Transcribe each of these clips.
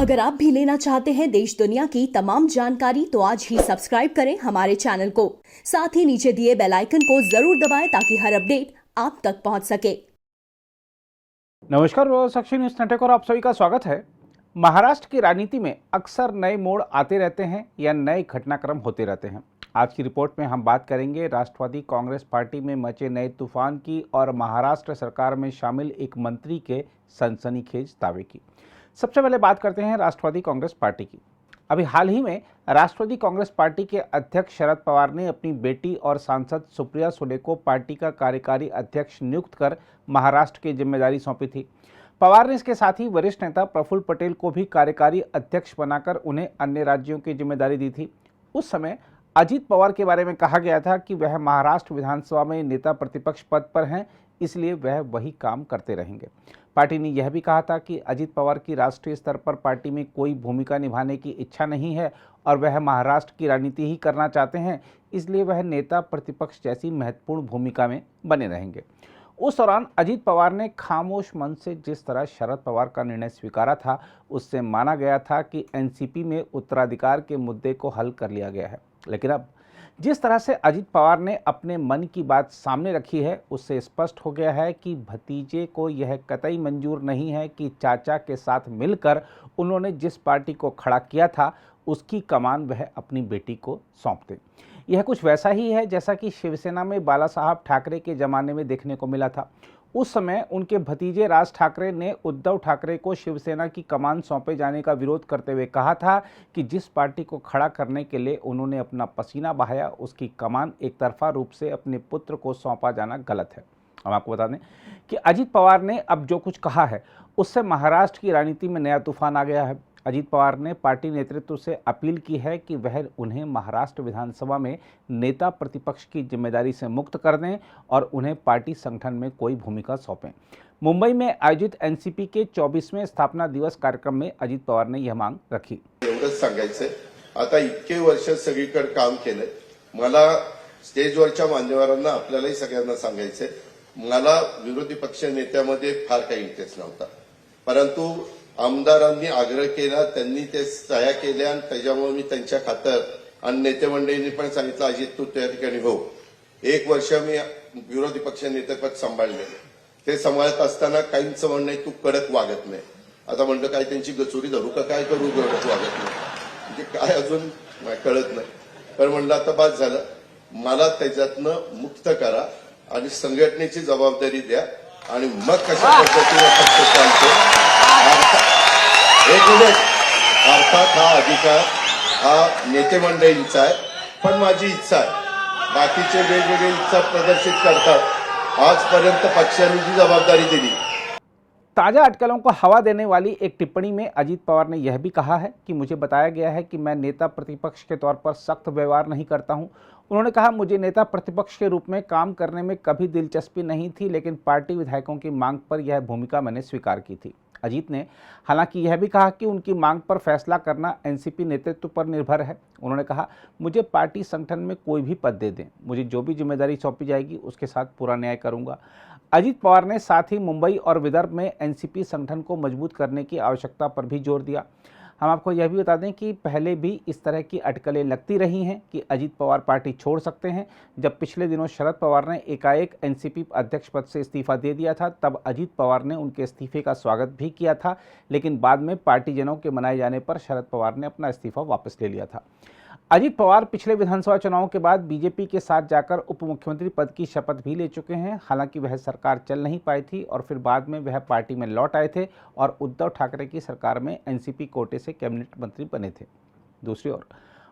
अगर आप भी लेना चाहते हैं देश दुनिया की तमाम जानकारी तो आज ही सब्सक्राइब करें हमारे चैनल को। साथ ही नीचे दिए बेल आइकन को जरूर दबाएं ताकि हर अपडेट आप तक पहुंच सके। नमस्कार, साक्षी न्यूज नेटवर्क और आप सभी का स्वागत है। महाराष्ट्र की राजनीति में अक्सर नए मोड़ आते रहते हैं या नए घटनाक्रम होते रहते हैं। आज की रिपोर्ट में हम बात करेंगे राष्ट्रवादी कांग्रेस पार्टी में मचे नए तूफान की और महाराष्ट्र सरकार में शामिल एक मंत्री के सनसनीखेज दावे की। सबसे पहले बात करते हैं राष्ट्रवादी कांग्रेस पार्टी की। अभी हाल ही में राष्ट्रवादी कांग्रेस पार्टी के अध्यक्ष शरद पवार ने अपनी बेटी और सांसद सुप्रिया सुले को पार्टी का कार्यकारी अध्यक्ष नियुक्त कर महाराष्ट्र की जिम्मेदारी सौंपी थी। पवार ने इसके साथ ही वरिष्ठ नेता प्रफुल्ल पटेल को भी कार्यकारी अध्यक्ष बनाकर उन्हें अन्य राज्यों की जिम्मेदारी दी थी। उस समय अजीत पवार के बारे में कहा गया था कि वह महाराष्ट्र विधानसभा में नेता प्रतिपक्ष पद पर हैं, इसलिए वह वही काम करते रहेंगे। पार्टी ने यह भी कहा था कि अजीत पवार की राष्ट्रीय स्तर पर पार्टी में कोई भूमिका निभाने की इच्छा नहीं है और वह महाराष्ट्र की राजनीति ही करना चाहते हैं, इसलिए वह नेता प्रतिपक्ष जैसी महत्वपूर्ण भूमिका में बने रहेंगे। उस दौरान अजीत पवार ने खामोश मन से जिस तरह शरद पवार का निर्णय स्वीकारा था, उससे माना गया था कि एनसीपी में उत्तराधिकार के मुद्दे को हल कर लिया गया है। लेकिन अब जिस तरह से अजीत पवार ने अपने मन की बात सामने रखी है, उससे स्पष्ट हो गया है कि भतीजे को यह कतई मंजूर नहीं है कि चाचा के साथ मिलकर उन्होंने जिस पार्टी को खड़ा किया था उसकी कमान वह अपनी बेटी को सौंप दें। यह कुछ वैसा ही है जैसा कि शिवसेना में बाला साहब ठाकरे के ज़माने में देखने को मिला था। उस समय उनके भतीजे राज ठाकरे ने उद्धव ठाकरे को शिवसेना की कमान सौंपे जाने का विरोध करते हुए कहा था कि जिस पार्टी को खड़ा करने के लिए उन्होंने अपना पसीना बहाया, उसकी कमान एक तरफा रूप से अपने पुत्र को सौंपा जाना गलत है। हम आपको बता दें कि अजीत पवार ने अब जो कुछ कहा है उससे महाराष्ट्र की राजनीति में नया तूफान आ गया है। अजीत पवार ने पार्टी नेतृत्व से अपील की है कि वह उन्हें महाराष्ट्र विधानसभा में नेता प्रतिपक्ष की जिम्मेदारी से मुक्त कर दें और उन्हें पार्टी संगठन में कोई भूमिका सौंपें। मुंबई में आयोजित एनसीपी के 24वें स्थापना दिवस कार्यक्रम में अजीत पवार ने यह मांग रखी। एवढंच सांगायचंय, आता इतके वर्ष सगळीकडे काम केलंय, मला स्टेजवरच्या मान्यवरांना आपल्यालाही सगळ्यांना सांगायचंय, मला विरोधी पक्ष नेत्यामध्ये फार काही इंटरेस्ट नव्हता, परंतु आमदारांनी आग्रह केला, त्यांनी ते सह्या केल्या आणि त्याच्यामुळे मी त्यांच्या खातर आणि नेते मंडळींनी पण सांगितलं अजित तू त्या ठिकाणी हो। एक वर्ष मी विरोधी पक्ष नेतेपद सांभाळले। ते सांभाळत असताना काहींचं म्हणणं तू कडक वागत नाही। आता म्हणलं काय त्यांची गचुरी धरू का काय करू, कडक वागत नाही म्हणजे काय अजून कळत नाही। पण म्हणलं आता बस झालं, मला त्याच्यातनं मुक्त करा आणि संघटनेची जबाबदारी द्या आणि मग कशा पद्धतीने पक्ष चालतो। एक मिनिट, अर्थात हा अधिकार हा नेते मंडळींचा आहे, पण माझी इच्छा आहे, बाकीचे वेगवेगळे इच्छा प्रदर्शित करतात। आजपर्यंत पक्षाने जी जबाबदारी दिली। ताज़ा अटकलों को हवा देने वाली एक टिप्पणी में अजीत पवार ने यह भी कहा है कि मुझे बताया गया है कि मैं नेता प्रतिपक्ष के तौर पर सख्त व्यवहार नहीं करता हूं। उन्होंने कहा, मुझे नेता प्रतिपक्ष के रूप में काम करने में कभी दिलचस्पी नहीं थी, लेकिन पार्टी विधायकों की मांग पर यह भूमिका मैंने स्वीकार की थी। अजीत ने हालांकि यह भी कहा कि उनकी मांग पर फैसला करना एनसीपी नेतृत्व पर निर्भर है। उन्होंने कहा, मुझे पार्टी संगठन में कोई भी पद दे दें, मुझे जो भी जिम्मेदारी सौंपी जाएगी उसके साथ पूरा न्याय करूंगा। अजीत पवार ने साथ ही मुंबई और विदर्भ में एनसीपी संगठन को मजबूत करने की आवश्यकता पर भी जोर दिया। हम आपको यह भी बता दें कि पहले भी इस तरह की अटकलें लगती रही हैं कि अजीत पवार पार्टी छोड़ सकते हैं। जब पिछले दिनों शरद पवार ने एकाएक एनसीपी अध्यक्ष पद से इस्तीफा दे दिया था, तब अजीत पवार ने उनके इस्तीफे का स्वागत भी किया था, लेकिन बाद में पार्टीजनों के मनाए जाने पर शरद पवार ने अपना इस्तीफा वापस ले लिया था। अजीत पवार पिछले विधानसभा चुनाव के बाद बीजेपी के साथ जाकर उप मुख्यमंत्री पद की शपथ भी ले चुके हैं। हालांकि वह सरकार चल नहीं पाई थी और फिर बाद में वह पार्टी में लौट आए थे और उद्धव ठाकरे की सरकार में एनसीपी कोटे से कैबिनेट मंत्री बने थे। दूसरी ओर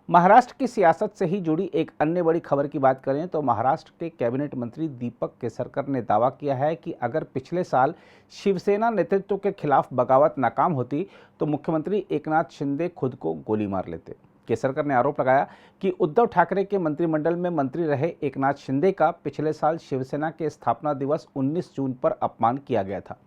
महाराष्ट्र की सियासत से ही जुड़ी एक अन्य बड़ी खबर की बात करें तो महाराष्ट्र के कैबिनेट मंत्री दीपक केसरकर ने दावा किया है कि अगर पिछले साल शिवसेना नेतृत्व के खिलाफ बगावत नाकाम होती तो मुख्यमंत्री एकनाथ शिंदे खुद को गोली मार लेते। केसरकर ने आरोप लगाया कि उद्धव ठाकरे के मंत्रिमंडल में मंत्री रहे एकनाथ शिंदे का पिछले साल शिवसेना के स्थापना दिवस 19 जून पर अपमान किया गया था।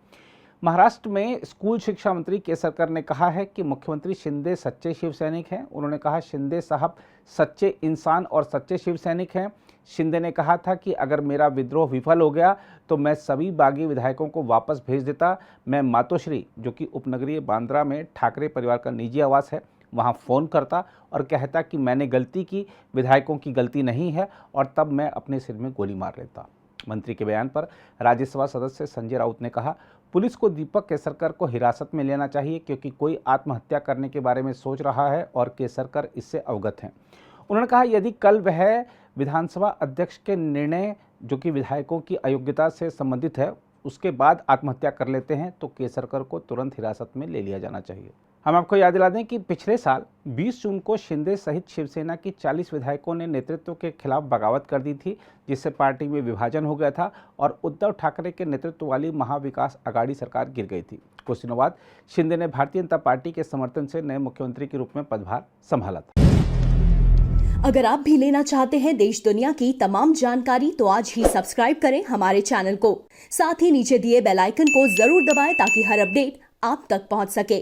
महाराष्ट्र में स्कूल शिक्षा मंत्री केसरकर ने कहा है कि मुख्यमंत्री शिंदे सच्चे शिव सैनिक हैं। उन्होंने कहा, शिंदे साहब सच्चे इंसान और सच्चे शिव सैनिक हैं। शिंदे ने कहा था कि अगर मेरा विद्रोह विफल हो गया तो मैं सभी बागी विधायकों को वापस भेज देता। मैं मातोश्री, जो कि उपनगरीय बांद्रा में ठाकरे परिवार का निजी आवास है, वहां फ़ोन करता और कहता कि मैंने गलती की, विधायकों की गलती नहीं है, और तब मैं अपने सिर में गोली मार लेता। मंत्री के बयान पर राज्यसभा सदस्य संजय राउत ने कहा, पुलिस को दीपक केसरकर को हिरासत में लेना चाहिए क्योंकि कोई आत्महत्या करने के बारे में सोच रहा है और केसरकर इससे अवगत हैं। उन्होंने कहा, यदि कल वह विधानसभा अध्यक्ष के निर्णय, जो कि विधायकों की अयोग्यता से संबंधित है, उसके बाद आत्महत्या कर लेते हैं तो केसरकर को तुरंत हिरासत में ले लिया जाना चाहिए। हम आपको याद दिला दें कि पिछले साल 20 जून को शिंदे सहित शिवसेना की 40 विधायकों ने नेतृत्व के खिलाफ बगावत कर दी थी, जिससे पार्टी में विभाजन हो गया था और उद्धव ठाकरे के नेतृत्व वाली महाविकास आघाड़ी सरकार गिर गई थी। कुछ दिनों बाद शिंदे ने भारतीय जनता पार्टी के समर्थन से नए मुख्यमंत्री के रूप में पदभार संभाला था। अगर आप भी लेना चाहते हैं देश दुनिया की तमाम जानकारी तो आज ही सब्सक्राइब करें हमारे चैनल को। साथ ही नीचे दिए बेल आइकन को जरूर दबाएं ताकि हर अपडेट आप तक पहुंच सके।